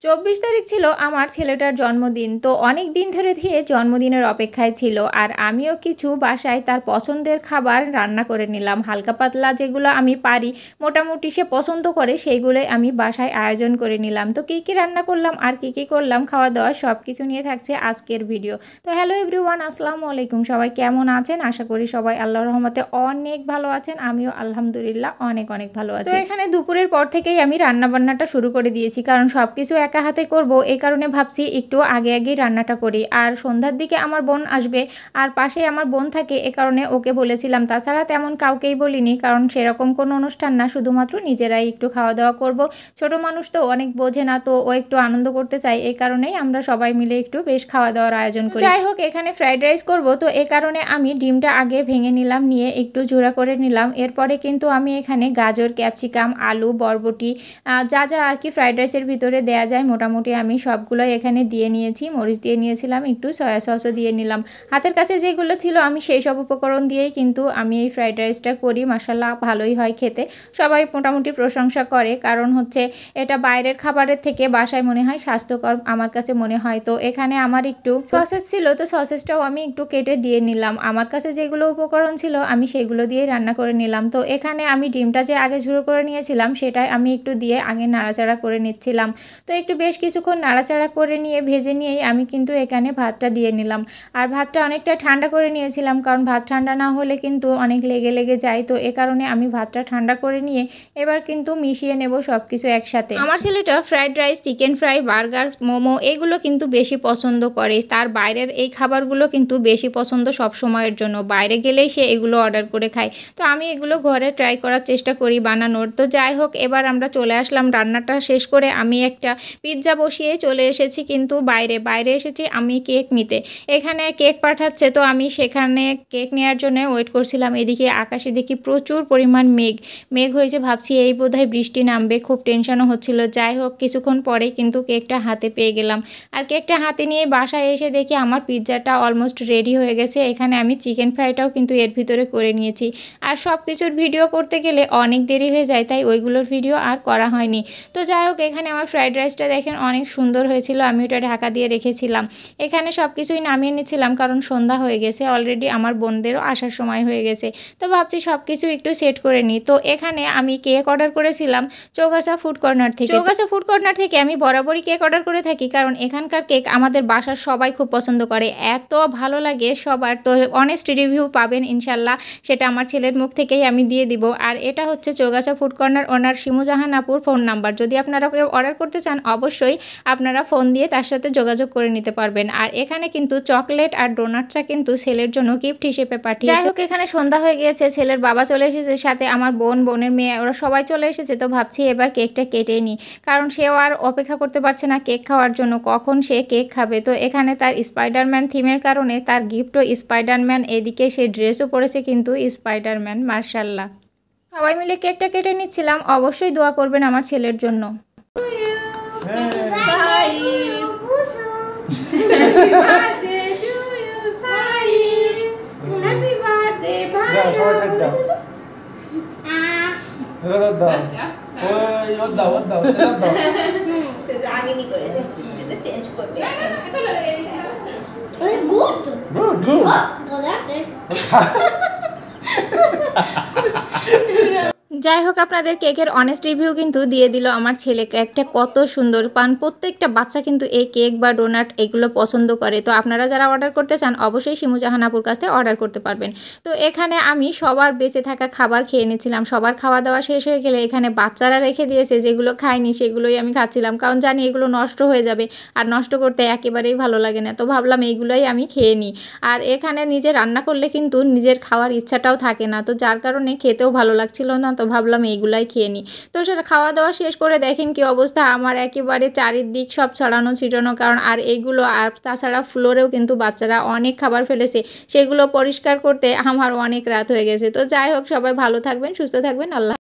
24 তারিখ ছিল আমার ছেলেটার জন্মদিন। তো অনেক দিন ধরে জন্মদিনের অপেক্ষায় ছিল। আর আমিও কিছু বাসায় তার পছন্দের খাবার রান্না করে নিলাম। হালকা পাতলা যেগুলো আমি পারি, মোটামুটি সে পছন্দ করে সেইগুলোই আমি বাসায় আয়োজন করে নিলাম। তো কী কী রান্না করলাম আর কী করলাম, খাওয়া দাওয়া সব কিছু নিয়ে থাকছে আজকের ভিডিও। তো হ্যালো এভরিওয়ান, আসসালামু আলাইকুম। সবাই কেমন আছেন? আশা করি সবাই আল্লাহর রহমতে অনেক ভালো আছেন। আমিও আলহামদুলিল্লাহ অনেক ভালো আছি। তো এখানে দুপুরের পর থেকেই আমি রান্নাবান্নাটা শুরু করে দিয়েছি, কারণ সব কিছু একা হাতে করব, এই কারণে ভাবছি একটু আগেই রান্নাটা করি। আর সন্ধ্যার দিকে আমার বোন আসবে, আর পাশে আমার বোন থাকে, এ কারণে ওকে বলেছিলাম। তাছাড়া তেমন কাউকেই বলিনি, কারণ সেরকম কোনো অনুষ্ঠান না, শুধুমাত্র নিজেরাই একটু খাওয়া দাওয়া করব। ছোট মানুষ তো অনেক বোঝে না, তো ও একটু আনন্দ করতে চাই, এই কারণেই আমরা সবাই মিলে একটু বেশ খাওয়া দাওয়ার আয়োজন করি। যাই হোক, এখানে ফ্রাইড রাইস করব, তো এ কারণে আমি ডিমটা আগে ভেঙে নিলাম, নিয়ে একটু ঝোড়া করে নিলাম। এরপরে কিন্তু আমি এখানে গাজর, ক্যাপসিকাম, আলু, বরবটি, যা আর কি ফ্রাইড রাইসের ভিতরে দেয়া যায় মোটামুটি আমি সবগুলোই এখানে দিয়ে নিয়েছি। মরিচ দিয়ে নিয়েছিলাম, একটু সয়া সসও দিয়ে নিলাম। হাতের কাছে যেগুলো ছিল আমি সেই সব উপকরণ দিয়েই কিন্তু আমি এই ফ্রাইড রাইসটা করি। মাশাআল্লাহ ভালোই হয় খেতে, সবাই মোটামুটি প্রশংসা করে। কারণ হচ্ছে এটা বাইরের খাবারের থেকে বাসায় মনে হয় স্বাস্থ্যকর, আমার কাছে মনে হয়। তো এখানে আমার একটু সসেস ছিল, তো সসেসটাও আমি একটু কেটে দিয়ে নিলাম। আমার কাছে যেগুলো উপকরণ ছিল আমি সেগুলো দিয়ে রান্না করে নিলাম। তো এখানে আমি ডিমটা যে আগে ঝুড়ো করে নিয়েছিলাম সেটাই আমি একটু দিয়ে আগে নাড়াচাড়া করে নিচ্ছিলাম। তো একটু বেশ কিছুক্ষণ নাড়াচাড়া করে নিয়ে ভেজে নিয়েই আমি কিন্তু এখানে ভাতটা দিয়ে নিলাম। আর ভাতটা অনেকটা ঠান্ডা করে নিয়েছিলাম, কারণ ভাত ঠান্ডা না হলে কিন্তু অনেক লেগে যায়। তো এ কারণে আমি ভাতটা ঠান্ডা করে নিয়ে এবার কিন্তু মিশিয়ে নেব সব কিছু একসাথে। আমার ছেলেটা fried rice, chicken fry, burger, momo এগুলো কিন্তু বেশি পছন্দ করে। তার বাইরের এই খাবারগুলো কিন্তু বেশি পছন্দ সব সময়ের জন্য, বাইরে গেলেই সে এগুলো অর্ডার করে খায়। তো আমি এগুলো ঘরে ট্রাই করার চেষ্টা করি বানানোর। তো যাই হোক, এবার আমরা চলে আসলাম রান্নাটা শেষ করে। আমি একটা পিৎজা বসিয়ে চলে এসেছি, কিন্তু বাইরে এসেছি আমি কেক নিতে। এখানে কেক পাঠাচ্ছে, তো আমি সেখানে কেক নেওয়ার জন্য ওয়েট করছিলাম। এদিকে আকাশে দেখি প্রচুর পরিমাণ মেঘ হয়েছে, ভাবছি এই বোধহয় বৃষ্টি নামবে, খুব টেনশনও হচ্ছিল। যাই হোক, কিছুক্ষণ পরে কিন্তু কেকটা হাতে পেয়ে গেলাম। আর কেকটা হাতে নিয়ে বাসায় এসে দেখি আমার পিৎজাটা অলমোস্ট রেডি হয়ে গেছে। এখানে আমি চিকেন ফ্রাইটাও কিন্তু এর ভিতরে করে নিয়েছি। আর সব কিছুর ভিডিও করতে গেলে অনেক দেরি হয়ে যায়, তাই ওইগুলোর ভিডিও আর করা হয়নি। তো যাই হোক, এখানে আমার ফ্রাইড রাইসটা দেখেন অনেক সুন্দর হয়েছিল, আমি ওটা ঢাকা দিয়ে রেখেছিলাম। এখানে সব কিছুই নামিয়ে নিচ্ছিলাম, কারণ সন্ধ্যা হয়ে গেছে অলরেডি, আমার বোনদেরও আসার সময় হয়ে গেছে। তো ভাবছি সব কিছু একটু সেট করে নিই। তো এখানে আমি কেক অর্ডার করেছিলাম চৌগাছা ফুড কর্নার থেকে। চৌগাছা ফুড কর্নার থেকে আমি বরাবরই কেক অর্ডার করে থাকি, কারণ এখানকার কেক আমাদের বাসার সবাই খুব পছন্দ করে, এত ভালো লাগে সবার। তো অনেস্ট রিভিউ পাবেন ইনশাল্লাহ, সেটা আমার ছেলের মুখ থেকেই আমি দিয়ে দিব। আর এটা হচ্ছে চৌগাছা ফুড কর্নার, ওনার শিমুজাহান আপুর ফোন নাম্বার। যদি আপনারা কেউ অর্ডার করতে চান অবশ্যই আপনারা ফোন দিয়ে তার সাথে যোগাযোগ করে নিতে পারবেন। আর এখানে কিন্তু চকলেট আর ডোনাটটা কিন্তু ছেলের জন্য গিফট হিসেবে পাঠিয়েছে। যাই হোক, এখানে সন্ধ্যা হয়ে গিয়েছে, ছেলের বাবা চলে এসেছে, সাথে আমার বোনের মেয়ে, ওরা সবাই চলে এসেছে। তো ভাবছি এবার কেকটা কেটে নিই, কারণ সেও আর অপেক্ষা করতে পারছে না কেক খাওয়ার জন্য, কখন সে কেক খাবে। তো এখানে তার স্পাইডারম্যান থিমের কারণে তার গিফটও স্পাইডারম্যান, এদিকে সে ড্রেসও পরেছে কিন্তু স্পাইডারম্যান। মার্শাল্লাহ, সবাই মিলে কেকটা কেটে নিচ্ছিলাম। অবশ্যই দোয়া করবেন আমার ছেলের জন্য। যাই হোক, আপনাদের কেকের অনেস্ট রিভিউ কিন্তু দিয়ে দিল আমার ছেলে। কেকটা কত সুন্দর, পান প্রত্যেকটা বাচ্চা কিন্তু এই কেক বা ডোনাট এগুলো পছন্দ করে। তো আপনারা যারা অর্ডার করতে চান অবশ্যই শিমুজাহান আপুর কাছ থেকে অর্ডার করতে পারবেন। তো এখানে আমি সবার বেঁচে থাকা খাবার খেয়ে নিয়েছিলাম। সবার খাওয়া দাওয়া শেষ হয়ে গেলে এখানে বাচ্চারা রেখে দিয়েছে, যেগুলো খায়নি সেগুলোই আমি খাচ্ছিলাম, কারণ জানি এগুলো নষ্ট হয়ে যাবে, আর নষ্ট করতে একেবারেই ভালো লাগে না। তো ভাবলাম এইগুলোই আমি খেয়ে নিই। আর এখানে নিজে রান্না করলে কিন্তু নিজের খাওয়ার ইচ্ছাটাও থাকে না, তো যার কারণে খেতেও ভালো লাগছিল না। তো ভাবলাম এইগুলাই খেয়ে নিই। তো সেটা খাওয়া দাওয়া শেষ করে দেখেন কি অবস্থা, আমার একেবারে চারিদিক সব ছড়ানো ছিটানো, কারণ আর এইগুলো, আর তাছাড়া ফ্লোরেও কিন্তু বাচ্চারা অনেক খাবার ফেলেছে, সেগুলো পরিষ্কার করতে আমার অনেক রাত হয়ে গেছে। তো যাই হোক, সবাই ভালো থাকবেন, সুস্থ থাকবেন, আল্লাহ।